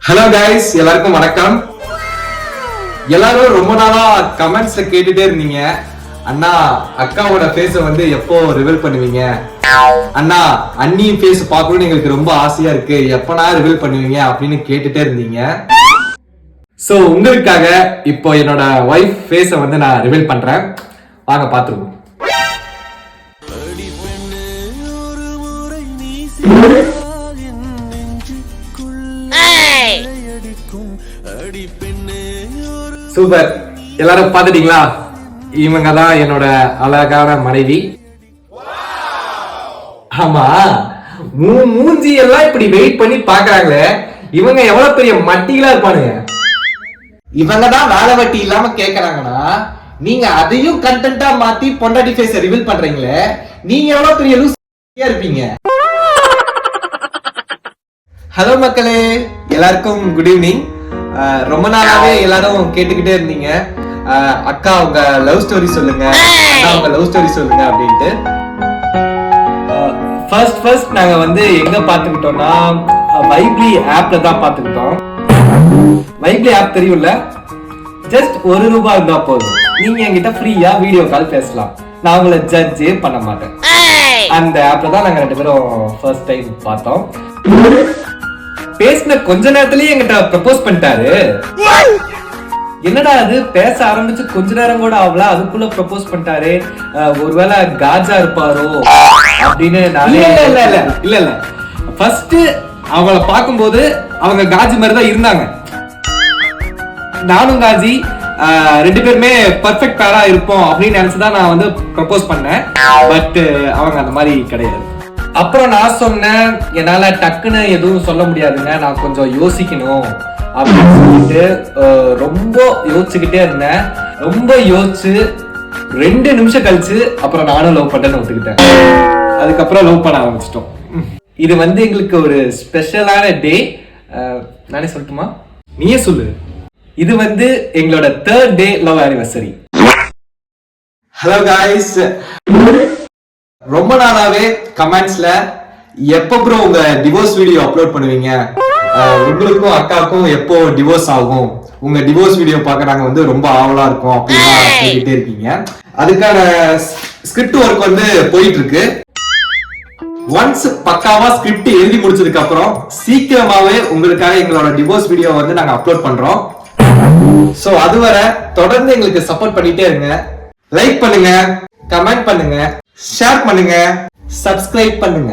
Hello guys, எல்லாருக்கும் வணக்கம். எல்லாரும் ரொம்ப நாளா கமெண்ட்ஸ்ல கேட்டுட்டே இருந்தீங்க, அண்ணா அக்காவோட ஃபேஸ வந்து எப்போ ரிவீல் பண்ணுவீங்க, அண்ணா அண்ணி ஃபேஸ் பார்க்கணும்னு எங்களுக்கு ரொம்ப ஆசையா இருக்கு, எப்பனா ரிவீல் பண்ணுவீங்க அப்படின்னு கேட்டுட்டே இருந்தீங்க. சோ உங்களுக்காக இப்போ என்னோட வைஃப் ஃபேஸ வந்து நான் ரிவீல் பண்றேன். வாங்க பாத்துருவோம். சூப்பர், எல்லாரும் பாத்துட்டீங்களா? இவங்க தான் என்னோட அழகான மனைவி. ஆமா, மூஞ்சி எல்லாம் இப்படி வெயிட் பண்ணி பாக்குறாங்களே, இவங்க எவ்வளவு பெரிய மட்டிகளா இருப்பானுங்க. இவங்க தான் வேலை வட்டி இல்லாம கேக்குறாங்கன்னா, நீங்க அதையும் கண்டென்ட்டா மாத்தி பொண்டாட்டி ஃபேஸ ரிவீல் பண்றீங்களே, நீங்க எவ்வளவு பெரிய லூசியா இருப்பீங்க. ஹலோ மக்களே, எல்லாருக்கும் குட் ஈவினிங். ரொம்ப நாளாவே எல்லாரும் கேட்டுக்கிட்டே இருந்தீங்க, அக்கா உங்க லவ் ஸ்டோரி சொல்லுங்க, அக்கா உங்க லவ் ஸ்டோரி சொல்லுங்க அப்படின்ட்டு. ஃபர்ஸ்ட் நாங்க வந்து எங்க பாத்துக்கிட்டோம்னா வைப்லி ஆப்ல தான் பாத்துக்கிட்டோம். வைப்லி ஆப் தெரியும்ல, ஜஸ்ட் ₹1 இருந்தா போதும், நீங்க என்கிட்ட ஃப்ரீயா வீடியோ கால் பேசலாம், நான் உங்களை ஜட்ஜே பண்ண மாட்டேன். அந்த ஆப்ல தான் நாங்க 2 பேரும் ஃபர்ஸ்ட் டைம் பார்த்தோம். பேசின கொஞ்ச நேரத்திலேயே என்கிட்ட ப்ரப்போஸ் பண்ணிட்டாரு. என்னடா அது, பேச ஆரம்பிச்சு கொஞ்ச நேரம் கூட ஆகல, அதுக்குள்ள ப்ரப்போஸ் பண்ணிட்டாரு, ஒருவேளை காஜா இருப்பாரோ அப்படின்னு நானே இல்ல ஃபர்ஸ்ட் அவளை பார்க்கும்போது அவங்க காஜி மாதிரி தான் இருந்தாங்க. நானும் காஜி 2 பேருமே பர்ஃபெக்ட் பேரா இருப்போம் அப்படின்னு நினைச்சுதான் நான் வந்து ப்ரப்போஸ் பண்ணேன். பட் அவங்க அந்த மாதிரி கிடையாது. அப்புறம் நான் சொன்னேன், என்னால டக்குன்னு எதுவும் சொல்ல முடியாதுங்க, நான் கொஞ்சம் யோசிக்கணும் அப்படின்னு சொல்லிட்டு ரொம்ப யோசிச்சுக்கிட்டே இருந்தேன். ரொம்ப யோசிச்சு 2 நிமிஷம் கழிச்சு அப்புறம் நானும் லவ் பண்ணேன்னு ஒத்துக்கிட்டேன். அதுக்கப்புறம் லவ் பண்ண ஆரம்பிச்சிட்டோம். இது வந்து எங்களுக்கு ஒரு ஸ்பெஷலான டே. நானே சொல்லட்டுமா? நீயே சொல்லு. இது வந்து எங்களோட 3rd day love anniversary. Hello guys, ரொம்ப நாளாவே கமெண்ட்ஸ்ல எப்போ ப்ரோ உங்க டிவோர்ஸ் வீடியோ அப்லோட் பண்ணுவீங்க, உங்களுக்கும் அக்காவுக்கும் எப்போ டிவோர்ஸ் ஆகும், உங்க டிவோர்ஸ் வீடியோ பார்க்க நாங்க வந்து ரொம்ப ஆவலா இருக்கோம் அப்படின்னு சொல்லிட்டே இருக்கீங்க. அதுக்கான ஸ்கிரிப்ட் ஒர்க் வந்து போயிட்டு இருக்கு. ஒன்ஸ் பக்காவா ஸ்கிரிப்ட் எழுதி முடிச்சதுக்கு அப்புறம் சீக்கிரமாவே உங்களுக்காக எங்களோட டிவோர்ஸ் வீடியோ வந்து நாங்க அப்லோட் பண்றோம். சோ அதுவரை தொடர்ந்து எங்களுக்கு சப்போர்ட் பண்ணிட்டே இருங்க. லைக் பண்ணுங்க, கமெண்ட் பண்ணுங்க, ஷேர் பண்ணுங்க, சப்ஸ்கிரைப் பண்ணுங்க.